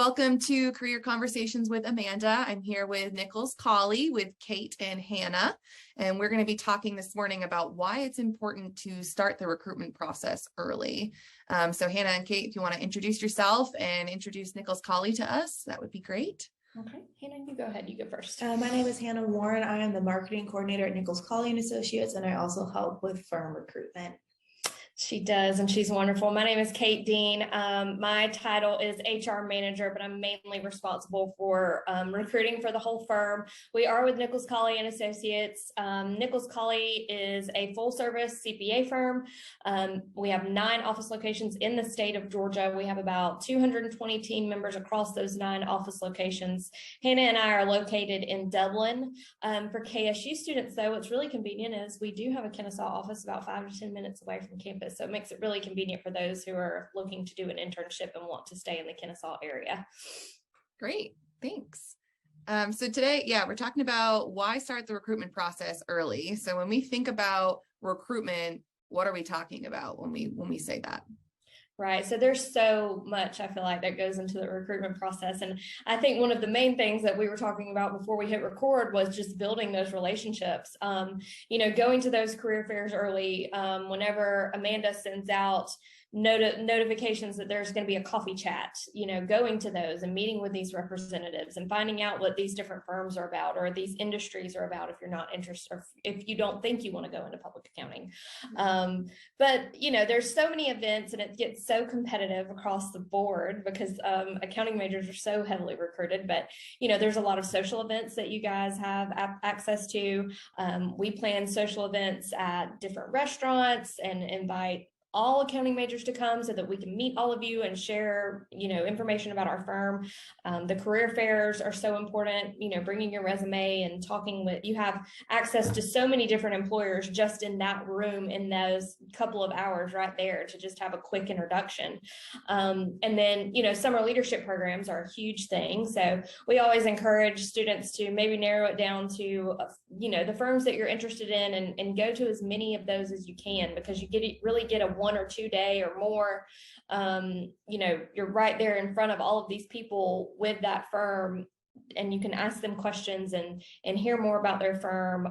Welcome to Career Conversations with Amanda. I'm here with Nichols Cauley with Kate and Hannah, and we're going to be talking this morning about why it's important to start the recruitment process early. So Hannah and Kate, if you want to introduce yourself and introduce Nichols Cauley to us, that would be great. Okay, Hannah, you go ahead. You go first. My name is Hannah Warren. I am the marketing coordinator at Nichols Cauley and Associates, and I also help with firm recruitment. She does, and she's wonderful. My name is Kate Dean. My title is HR manager, but I'm mainly responsible for recruiting for the whole firm. We are with Nichols Cauley and Associates. Nichols Cauley is a full-service CPA firm. We have 9 office locations in the state of Georgia. We have about 220 team members across those 9 office locations. Hannah and I are located in Dublin. For KSU students, though, what's really convenient is we do have a Kennesaw office about 5 to 10 minutes away from campus. So it makes it really convenient for those who are looking to do an internship and want to stay in the Kennesaw area. Great, thanks. So today, we're talking about why start the recruitment process early. So when we think about recruitment, what are we talking about when we say that? Right. So there's so much, I feel like, that goes into the recruitment process. And I think one of the main things that we were talking about before we hit record was just building those relationships. Going to those career fairs early, whenever Amanda sends out notifications that there's going to be a coffee chat, going to those and meeting with these representatives and finding out what these different firms are about or these industries are about if you're not interested or if you don't think you want to go into public accounting. But there's so many events and it gets so competitive across the board because accounting majors are so heavily recruited. But there's a lot of social events that you guys have access to. We plan social events at different restaurants and invite all accounting majors to come so that we can meet all of you and share, information about our firm. The career fairs are so important, bringing your resume and talking with, you have access to so many different employers just in that room in those couple of hours right there to just have a quick introduction. And then, summer leadership programs are a huge thing. So we always encourage students to maybe narrow it down to, the firms that you're interested in and go to as many of those as you can because you really get a 1 or 2 day or more, you're right there in front of all of these people with that firm and you can ask them questions and hear more about their firm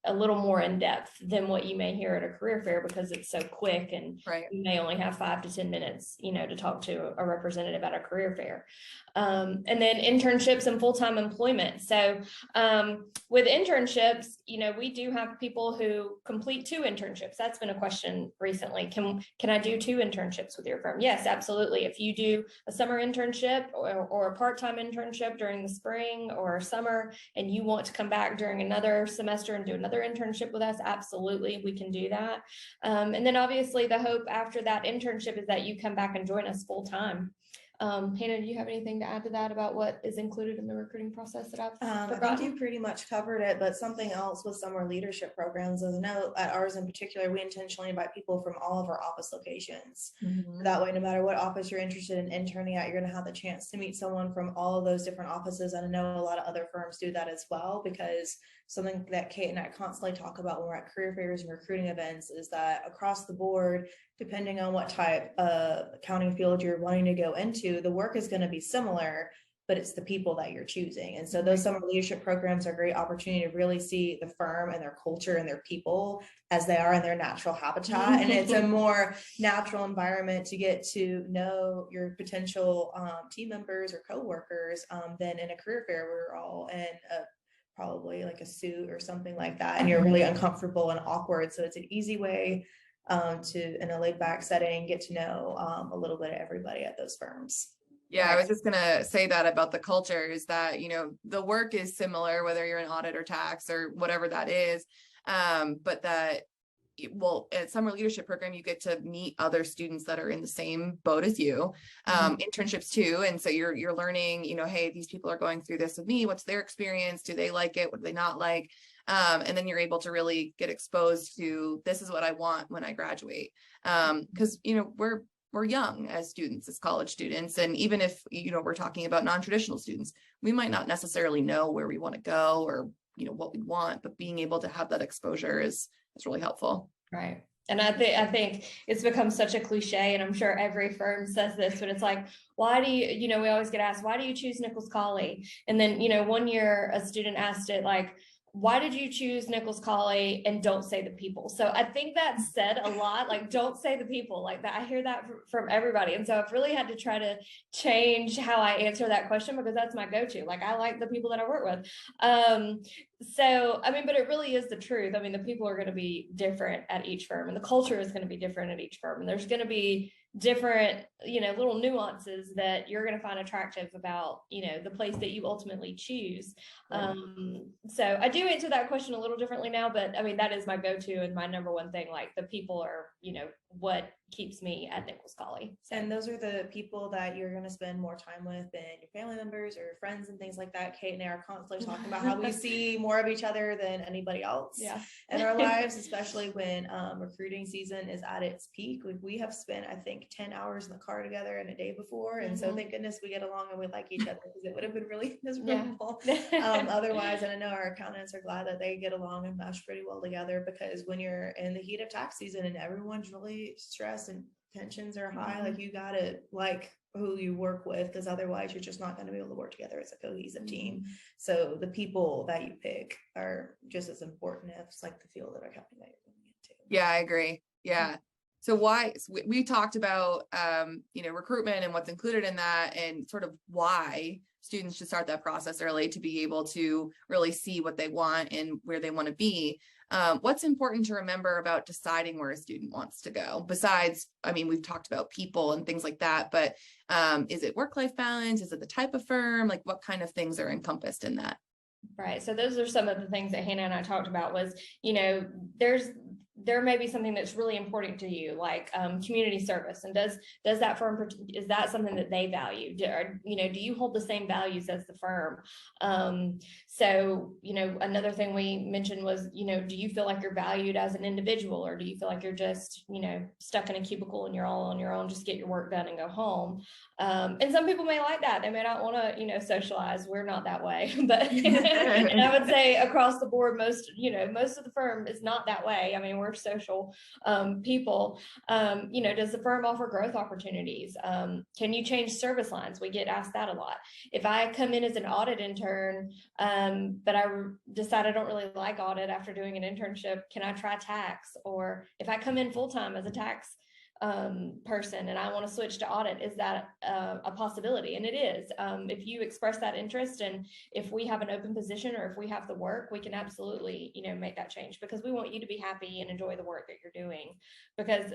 a little more in depth than what you may hear at a career fair because it's so quick and you may only have 5 to 10 minutes, to talk to a representative at a career fair. And then internships and full-time employment. So with internships, we do have people who complete 2 internships. That's been a question recently. Can I do 2 internships with your firm? Yes, absolutely. If you do a summer internship or a part-time internship during the spring or summer, and you want to come back during another semester and do another internship with us, absolutely, we can do that. And then obviously the hope after that internship is that you come back and join us full-time. Hannah, do you have anything to add to that about what is included in the recruiting process that I've forgotten? I think you pretty much covered it, but something else with summer leadership programs is, I know at ours in particular, we intentionally invite people from all of our office locations. Mm-hmm. That way, no matter what office you're interested in interning at, you're going to have the chance to meet someone from all of those different offices. And I know a lot of other firms do that as well, because something that Kate and I constantly talk about when we're at career fairs and recruiting events is that across the board, depending on what type of accounting field you're wanting to go into, the work is going to be similar, but it's the people that you're choosing. And so those summer leadership programs are a great opportunity to really see the firm and their culture and their people as they are in their natural habitat. And it's a more natural environment to get to know your potential team members or coworkers than in a career fair where we're all in probably like a suit or something like that. And you're really uncomfortable and awkward. So it's an easy way to, in a laid back setting, get to know a little bit of everybody at those firms. Yeah, I was just going to say that about the culture is that, the work is similar, whether you're in audit or tax or whatever that is. But that, at summer leadership program, you get to meet other students that are in the same boat as you, internships too. And so you're learning, hey, these people are going through this with me. What's their experience? Do they like it? What do they not like? And then you're able to really get exposed to, this is what I want when I graduate. Because, we're young as students, as college students. And even if, we're talking about non-traditional students, we might not necessarily know where we want to go or, what we want, but being able to have that exposure is really helpful. Right. And I think it's become such a cliche, and I'm sure every firm says this, but it's like, why do you, we always get asked, why do you choose Nichols Cauley? And then, one year a student asked it like, why did you choose Nichols Cauley, and don't say the people? So I think that said a lot, like, don't say the people, like that. I hear that from everybody. And so I've really had to try to change how I answer that question, because that's my go-to. Like, I like the people that I work with. So, I mean, but it really is the truth. I mean, the people are going to be different at each firm, and the culture is going to be different at each firm. And there's going to be different, little nuances that you're going to find attractive about, the place that you ultimately choose. So I do answer that question a little differently now, but I mean, that is my go-to and my number one thing. Like, the people are, what keeps me at Nichols Cauley. And those are the people that you're going to spend more time with than your family members or your friends and things like that. Kate and I are constantly talking about how we see more of each other than anybody else in our lives, especially when recruiting season is at its peak. We have spent, I think, 10 hours in the car together in a day before. And so thank goodness we get along and we like each other, because it would have been really miserable otherwise. And I know our accountants are glad that they get along and mesh pretty well together, because when you're in the heat of tax season and everyone's really stressed and tensions are high, like, you gotta like who you work with, because otherwise you're just not going to be able to work together as a cohesive team. So the people that you pick are just as important as like the field of accounting that you're going into. Yeah, I agree. Yeah. So we talked about recruitment and what's included in that, and sort of why students should start that process early to be able to really see what they want and where they want to be. What's important to remember about deciding where a student wants to go? Besides, I mean, we've talked about people and things like that, but is it work-life balance? Is it the type of firm? Like, what kind of things are encompassed in that? Right. So those are some of the things that Hannah and I talked about was, there may be something that's really important to you, like community service. And does that firm, is that something that they value? Do you hold the same values as the firm? So, another thing we mentioned was, do you feel like you're valued as an individual, or do you feel like you're just, stuck in a cubicle and you're all on your own, just get your work done and go home? And some people may like that. They may not want to, socialize. We're not that way, but and I would say across the board, most of the firm is not that way. I mean, we're social people. Does the firm offer growth opportunities? Can you change service lines? We get asked that a lot. If I come in as an audit intern, but I decide I don't really like audit after doing an internship, can I try tax? Or if I come in full-time as a tax person and I want to switch to audit, is that a possibility? And it is. If you express that interest, and if we have an open position, or if we have the work, we can absolutely make that change, because we want you to be happy and enjoy the work that you're doing. Because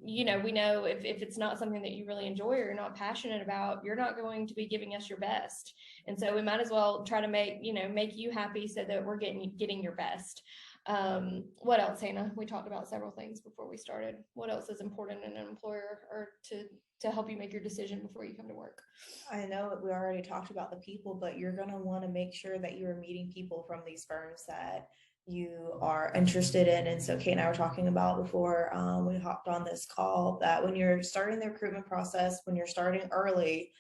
we know if it's not something that you really enjoy or you're not passionate about, you're not going to be giving us your best. And so we might as well try to make you happy, so that we're getting your best. What else, Hannah? We talked about several things before we started. What else is important in an employer, or to help you make your decision before you come to work? I know we already talked about the people, but you're going to want to make sure that you're meeting people from these firms that you are interested in. And so Kate and I were talking about before we hopped on this call, that when you're starting the recruitment process, when you're starting early,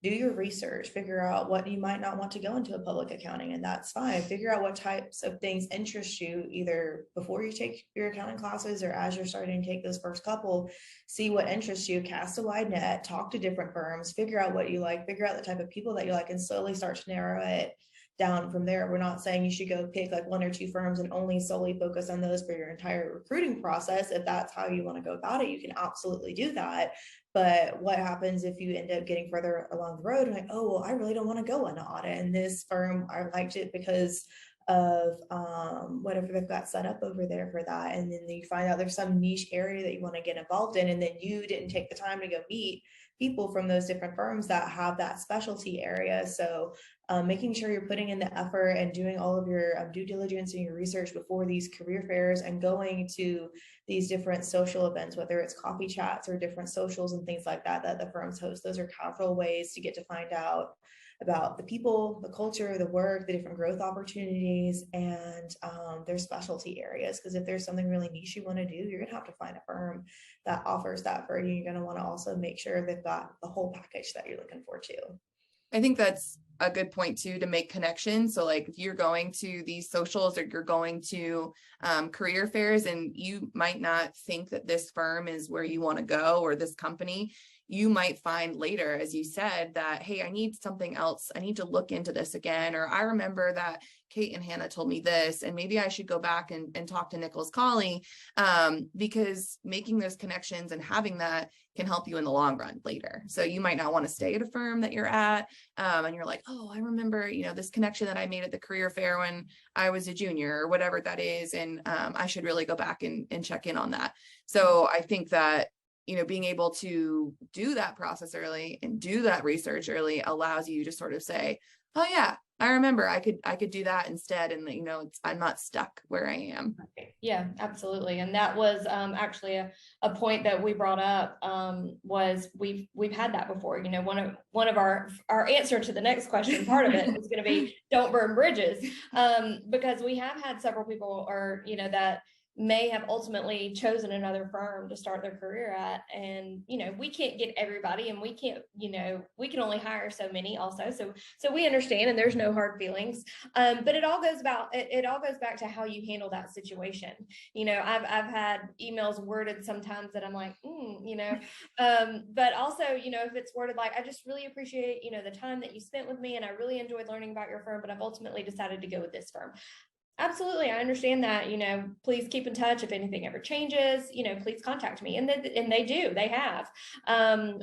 do your research, figure out what you might not want to go into a public accounting, and that's fine. Figure out what types of things interest you, either before you take your accounting classes or as you're starting to take those first couple. See what interests you, cast a wide net, talk to different firms, figure out what you like, figure out the type of people that you like, and slowly start to narrow it down from there. We're not saying you should go pick like 1 or 2 firms and only solely focus on those for your entire recruiting process. If that's how you want to go about it, you can absolutely do that. But what happens if you end up getting further along the road and like, oh, well, I really don't want to go into audit, and this firm, I liked it because of whatever they've got set up over there for that. And then you find out there's some niche area that you want to get involved in, and then you didn't take the time to go meet people from those different firms that have that specialty area. So making sure you're putting in the effort and doing all of your due diligence and your research before these career fairs, and going to these different social events, whether it's coffee chats or different socials and things like that the firms host. Those are powerful ways to get to find out about the people, the culture, the work, the different growth opportunities, and their specialty areas. Because if there's something really niche you want to do, you're going to have to find a firm that offers that for you. You're going to want to also make sure they've got the whole package that you're looking for too. I think that's a good point too, to make connections. So like if you're going to these socials or you're going to career fairs and you might not think that this firm is where you want to go or this company, you might find later, as you said, that, hey, I need something else. I need to look into this again. Or I remember that Kate and Hannah told me this, and maybe I should go back and talk to Nichols Cauley, because making those connections and having that can help you in the long run later. So you might not want to stay at a firm that you're at, and you're like, oh, I remember, this connection that I made at the career fair when I was a junior or whatever that is. And I should really go back and check in on that. So I think that, being able to do that process early and do that research early allows you to sort of say, oh yeah, I remember I could do that instead. And I'm not stuck where I am. Yeah, absolutely. And that was actually a point that we brought up, was we've had that before. One of our answer to the next question, part of it is going to be don't burn bridges, because we have had several people that may have ultimately chosen another firm to start their career at. And, we can't get everybody, and we can't, we can only hire so many also. So we understand, and there's no hard feelings. But it all goes back to how you handle that situation. I've had emails worded sometimes that I'm like, but also, if it's worded like, I just really appreciate, the time that you spent with me, and I really enjoyed learning about your firm, but I've ultimately decided to go with this firm. Absolutely. I understand that, please keep in touch. If anything ever changes, please contact me. And they have.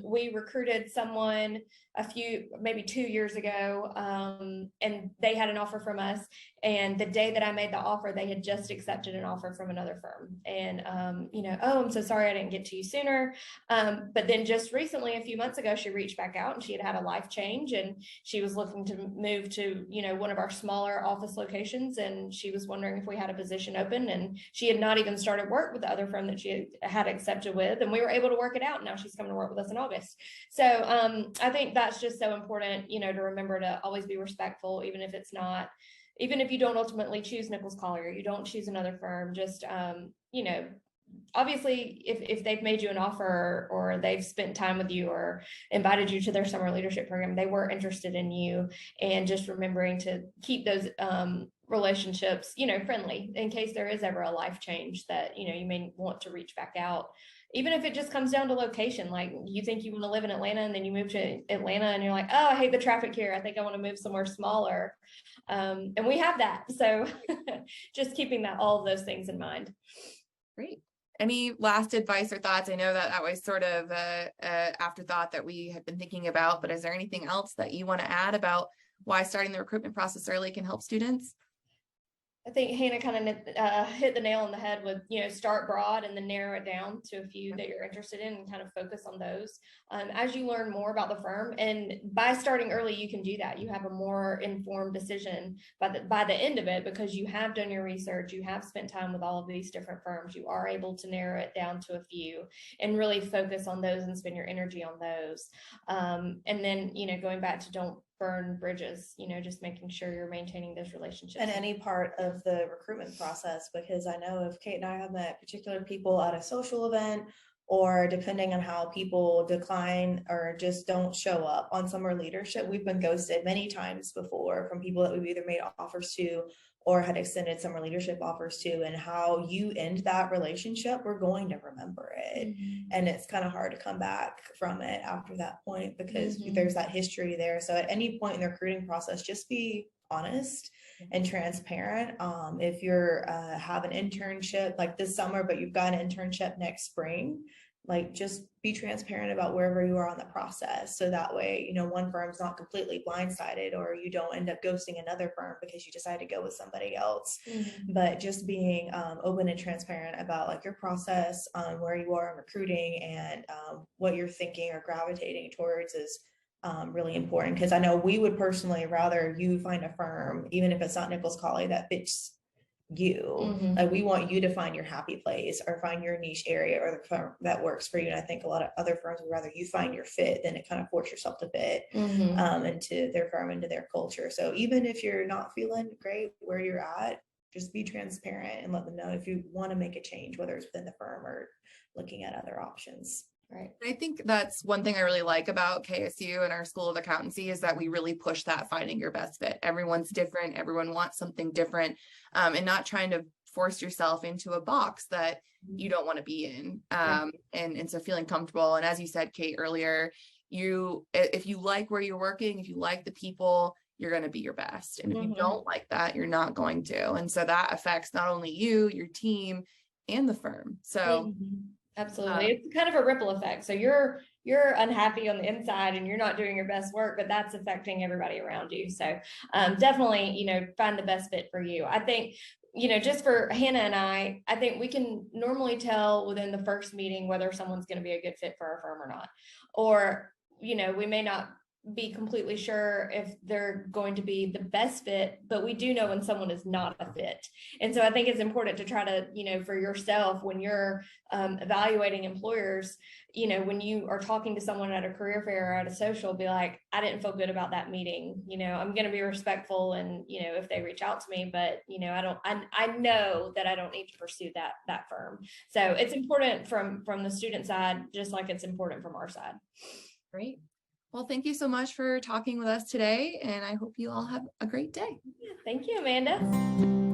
We recruited someone maybe 2 years ago, and they had an offer from us. And the day that I made the offer, they had just accepted an offer from another firm. And, oh, I'm so sorry I didn't get to you sooner. But then just recently, a few months ago, she reached back out, and she had a life change, and she was looking to move to, one of our smaller office locations. And she was wondering if we had a position open, and she had not even started work with the other firm that she had accepted with. And we were able to work it out. Now she's coming to work with us in August. So I think that's just so important, to remember to always be respectful, even if you don't ultimately choose Nichols Cauley or you don't choose another firm. Just, obviously if they've made you an offer or they've spent time with you or invited you to their summer leadership program, they were interested in you. And just remembering to keep those relationships, friendly, in case there is ever a life change that, you may want to reach back out. Even if it just comes down to location, like you think you want to live in Atlanta and then you move to Atlanta and you're like, oh, I hate the traffic here. I think I want to move somewhere smaller. And we have that. So just keeping all of those things in mind. Great. Any last advice or thoughts? I know that was sort of a afterthought that we had been thinking about, but is there anything else that you want to add about why starting the recruitment process early can help students? I think Hannah kind of hit the nail on the head with, start broad and then narrow it down to a few that you're interested in and kind of focus on those. As you learn more about the firm, and by starting early, you can do that. You have a more informed decision by the end of it, because you have done your research, you have spent time with all of these different firms. You are able to narrow it down to a few and really focus on those and spend your energy on those. And then, going back to don't burn bridges, just making sure you're maintaining those relationships. In any part of the recruitment process, because I know if Kate and I have met particular people at a social event, or depending on how people decline or just don't show up on summer leadership, we've been ghosted many times before from people that we've either made offers to or had extended summer leadership offers to. And how you end that relationship, we're going to remember it. Mm-hmm. And it's kind of hard to come back from it after that point, because there's that history there. So at any point in the recruiting process, just be honest and transparent. If you're have an internship like this summer, but you've got an internship next spring, like just be transparent about wherever you are on the process. So that way, one firm's not completely blindsided, or you don't end up ghosting another firm because you decide to go with somebody else. Mm-hmm. But just being open and transparent about like your process, where you are in recruiting, and what you're thinking or gravitating towards is really important. Because I know we would personally rather you find a firm, even if it's not Nichols Cauley, that fits you. Mm-hmm. Like we want you to find your happy place or find your niche area or the firm that works for you. And I think a lot of other firms would rather you find your fit than to kind of force yourself to fit into their firm, into their culture. So even if you're not feeling great where you're at, just be transparent and let them know if you want to make a change, whether it's within the firm or looking at other options. Right. I think that's one thing I really like about KSU and our School of Accountancy is that we really push that finding your best fit. Everyone's different. Everyone wants something different, and not trying to force yourself into a box that you don't want to be in. And so feeling comfortable. And as you said, Kate, earlier, if you like where you're working, if you like the people, you're going to be your best. And if you don't like that, you're not going to. And so that affects not only you, your team, and the firm. So absolutely. It's kind of a ripple effect. So you're unhappy on the inside and you're not doing your best work, but that's affecting everybody around you. So definitely, find the best fit for you. I think, just for Hannah and I think we can normally tell within the first meeting whether someone's going to be a good fit for our firm or not. Or, we may not be completely sure if they're going to be the best fit, but we do know when someone is not a fit. And so I think it's important to try to, for yourself, when you're evaluating employers, when you are talking to someone at a career fair or at a social, be like, I didn't feel good about that meeting. I'm going to be respectful and, if they reach out to me, but, I know that I don't need to pursue that firm. So it's important from the student side, just like it's important from our side. Great. Well, thank you so much for talking with us today, and I hope you all have a great day. Thank you, Amanda.